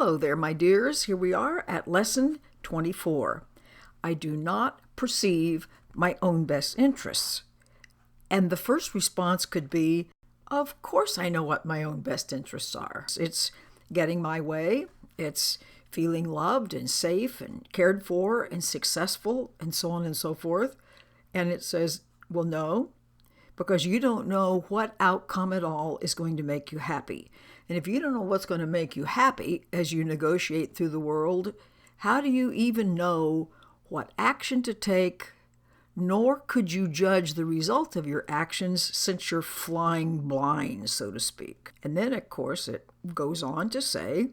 Hello there, my dears. Here we are at lesson 24. I do not perceive my own best interests. And the first response could be, of course I know what my own best interests are. It's getting my way. It's feeling loved and safe and cared for and successful and so on and so forth. And it says, well, no, because you don't know what outcome at all is going to make you happy. And if you don't know what's going to make you happy as you negotiate through the world, how do you even know what action to take? Nor could you judge the result of your actions since you're flying blind, so to speak. And then, of course, it goes on to say,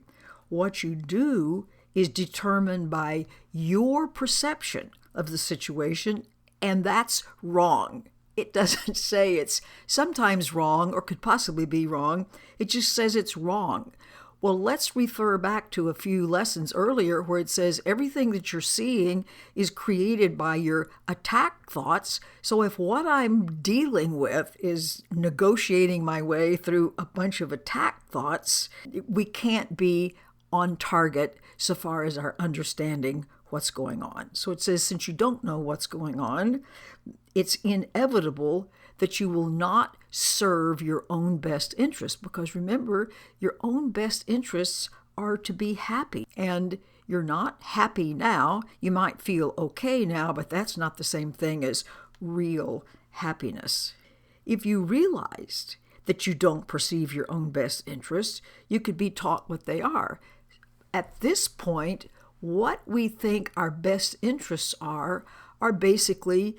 what you do is determined by your perception of the situation, and that's wrong. It doesn't say it's sometimes wrong or could possibly be wrong. It just says it's wrong. Well, let's refer back to a few lessons earlier where it says everything that you're seeing is created by your attack thoughts. So if what I'm dealing with is negotiating my way through a bunch of attack thoughts, we can't be on target so far as our understanding what's going on. So it says, since you don't know what's going on, it's inevitable that you will not serve your own best interests. Because remember, your own best interests are to be happy. And you're not happy now. You might feel okay now, but that's not the same thing as real happiness. If you realized that you don't perceive your own best interests, you could be taught what they are. At this point, what we think our best interests are basically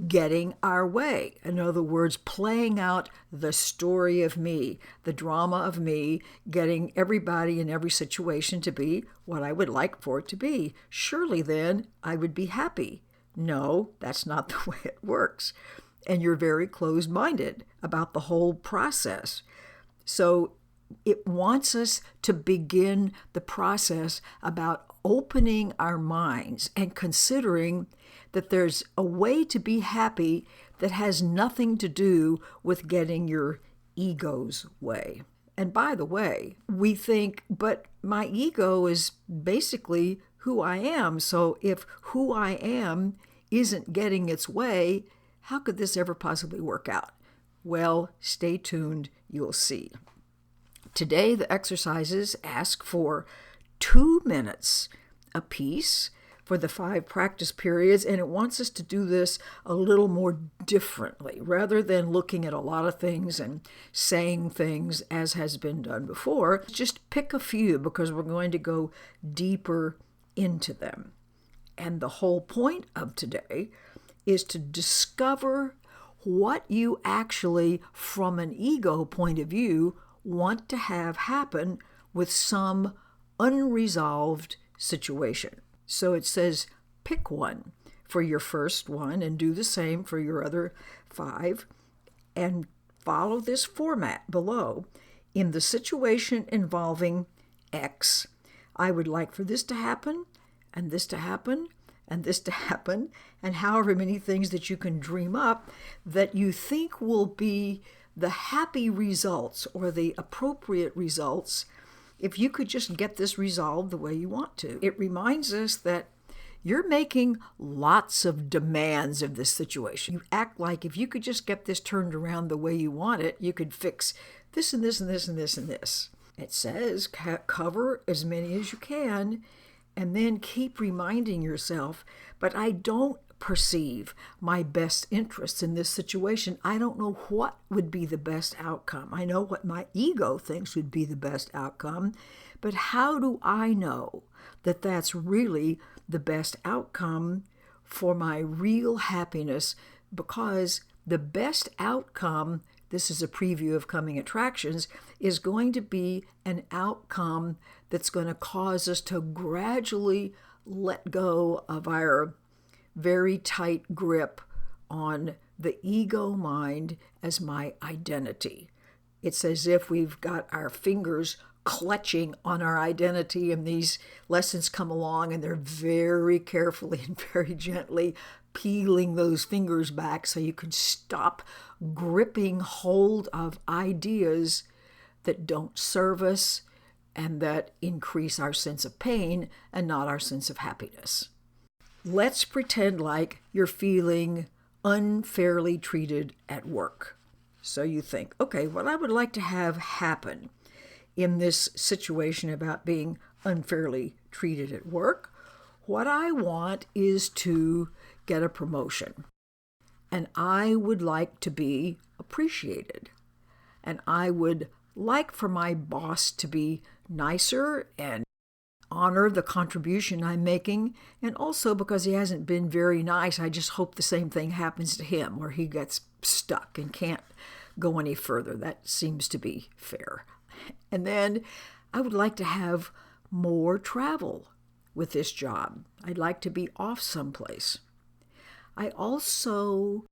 getting our way. In other words, playing out the story of me, the drama of me, getting everybody in every situation to be what I would like for it to be. Surely then I would be happy. No, that's not the way it works. And you're very closed-minded about the whole process. So it wants us to begin the process about opening our minds and considering that there's a way to be happy that has nothing to do with getting your ego's way. And by the way, we think, but my ego is basically who I am. So if who I am isn't getting its way, how could this ever possibly work out? Well, stay tuned, you'll see. Today, the exercises ask for 2 minutes apiece for the 5 practice periods, and it wants us to do this a little more differently. Rather than looking at a lot of things and saying things as has been done before, just pick a few because we're going to go deeper into them. And the whole point of today is to discover what you actually, from an ego point of view, want to have happen with some unresolved situation. So it says pick one for your first one and do the same for your other 5 and follow this format below. In the situation involving X, I would like for this to happen and this to happen and this to happen, and however many things that you can dream up that you think will be the happy results or the appropriate results if you could just get this resolved the way you want to. It reminds us that you're making lots of demands of this situation. You act like if you could just get this turned around the way you want it, you could fix this and this and this and this and this. It says cover as many as you can and then keep reminding yourself, but I don't perceive my best interests in this situation. I don't know what would be the best outcome. I know what my ego thinks would be the best outcome, but how do I know that that's really the best outcome for my real happiness? Because the best outcome, this is a preview of coming attractions, is going to be an outcome that's going to cause us to gradually let go of our very tight grip on the ego mind as my identity. It's as if we've got our fingers clutching on our identity, and these lessons come along and they're very carefully and very gently peeling those fingers back so you can stop gripping hold of ideas that don't serve us and that increase our sense of pain and not our sense of happiness. Let's pretend like you're feeling unfairly treated at work. So you think, okay, what I would like to have happen in this situation about being unfairly treated at work, what I want is to get a promotion. And I would like to be appreciated. And I would like for my boss to be nicer and honor the contribution I'm making. And also because he hasn't been very nice, I just hope the same thing happens to him, where he gets stuck and can't go any further. That seems to be fair. And then I would like to have more travel with this job. I'd like to be off someplace. I also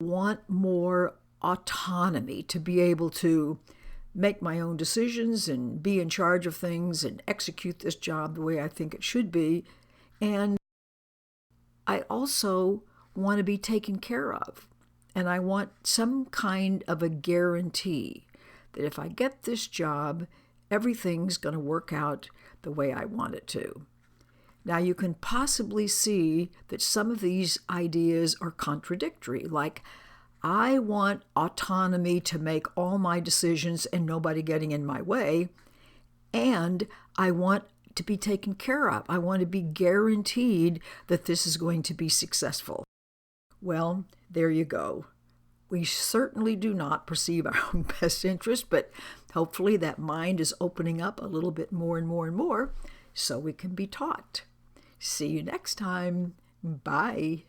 want more autonomy to be able to make my own decisions and be in charge of things and execute this job the way I think it should be. And I also want to be taken care of. And I want some kind of a guarantee that if I get this job, everything's going to work out the way I want it to. Now, you can possibly see that some of these ideas are contradictory, like I want autonomy to make all my decisions and nobody getting in my way, and I want to be taken care of. I want to be guaranteed that this is going to be successful. Well, there you go. We certainly do not perceive our own best interest, but hopefully that mind is opening up a little bit more and more and more so we can be taught. See you next time. Bye.